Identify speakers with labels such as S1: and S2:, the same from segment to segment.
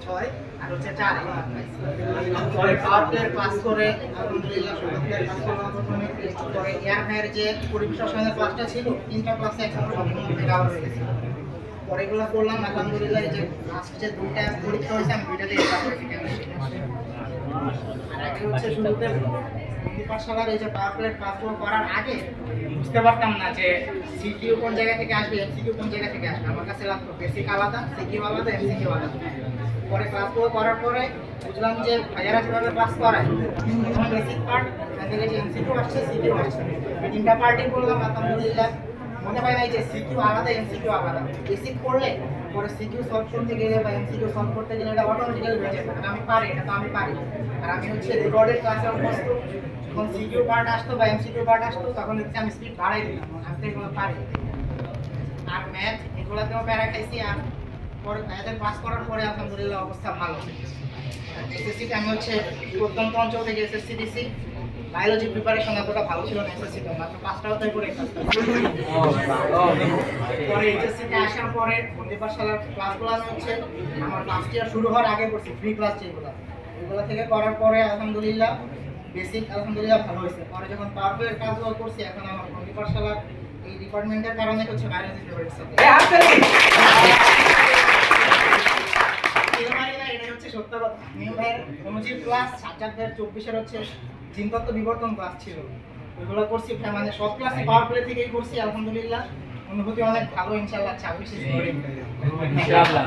S1: 6 আর হচ্ছে 4 পরে power play class করে আলহামদুলিল্লাহ সুন্দর ক্লাস করলাম প্রথমে। পরে এয়ার ফায়ার যে পরিবেশ রসায়নের ক্লাসটা ছিল 3টা ক্লাসে একসাথে সম্পূর্ণ কভার হয়ে গেছে। পরে এগুলো করলাম আলহামদুলিল্লাহ। এই যে লাস্ট যে 2টা পরীক্ষা হয়েছে আমি 2টাতে পাস করেছি কেমিস্ট্রি। আর আগে হচ্ছে শুরুতে পাঠশালার এই যে পাওয়ার প্লে ক্লাসগুলো করার আগে বুঝতে পারতাম না যে সিকিউ কোন জায়গা থেকে আসবে, এমসিকিউ কোন জায়গা থেকে আসবে। আমার কাছে লাগতো বেসিক আলাদা, সিকিউ আলাদা, এমসিকিউ আলাদা। পরে ক্লাসগুলো করার পরে বুঝলাম যে ভাইয়ারা যেভাবে ক্লাস করায় তখন বেসিক পার্ট থেকে যে এমসিকিউ আসছে, সিকিউ আসছে, এই 3টা পার্টই করলাম আলহামদুলিল্লাহ। মনে হয় না যে সিকিউ আলাদা, এমসিকিউ আলাদা। বেসিক করলে পরে সিকিউ সলভ করতে গেলে বা এমসিকিউ সলভ করতে গেলে এটা অটোমেটিক্যালি হয়ে যাবে। কারণ আমি পারি, এটা তো আমি পারি। আর আমি হচ্ছে রেকর্ডেড ক্লাসে অভ্যস্ত। যখন সিকিউ পার্ট আসতো বা এমসিকিউ পার্ট আসতো তখন হচ্ছে আমি স্পিড বাড়াই দিলাম, আমি তো এগুলো পারি। আর ম্যাথ এগুলোতেও প্যারা খাইছি। আর পরে ম্যাথের পাস করার পরে আলহামদুলিল্লাহ অবস্থা ভালো। এসএসসিতে আমি হচ্ছে প্রত্যন্ত অঞ্চল থেকে এসএসসি দিছি। বায়োলজি প্রিপারেশন এতটা ভালো ছিল না এসএসসিতে, মাত্র 5টা অধ্যায় পড়ে পরে এইচএসসিতে আসার পরে বন্দি পাঠশালার ক্লাসগুলো আমি হচ্ছে আমার লাস্ট ইয়ার শুরু হওয়ার আগে করছি, ফ্রি ক্লাস যেগুলো এগুলো থেকে করার পরে আলহামদুলিল্লাহ বেসিক আলহামদুলিল্লাহ ভালো হয়েছে। পরে যখন পাওয়ার প্লের কাজগুলো করছি এখন আমার বন্দি পাঠশালার এই ডিপার্টমেন্টের কারণে হচ্ছে বায়োলজি ফেভারিট সাবজেক্ট। এটা হচ্ছে সত্য কথা। নিউ ভাইয়ের অনুজীব ক্লাস, সাজ্জাদ ভাইয়ের 24-এর হচ্ছে জিনতত্ত্ব বিবর্তন ক্লাস ছিল, ওইগুলো করছি। মানে সব ক্লাসে পাওয়ার প্লে থেকেই করছি আলহামদুলিল্লাহ। অনুভূতি অনেক ভালো। ইনশাআল্লাহ 26-এ ইনশাআল্লাহ।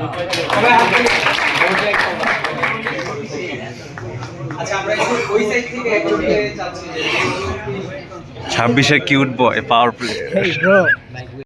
S2: আচ্ছা, আমরা ওই সাইড থেকে একজনকে চাচ্ছি যে
S3: 26-এর কিউট বয় পাওয়ার প্লে।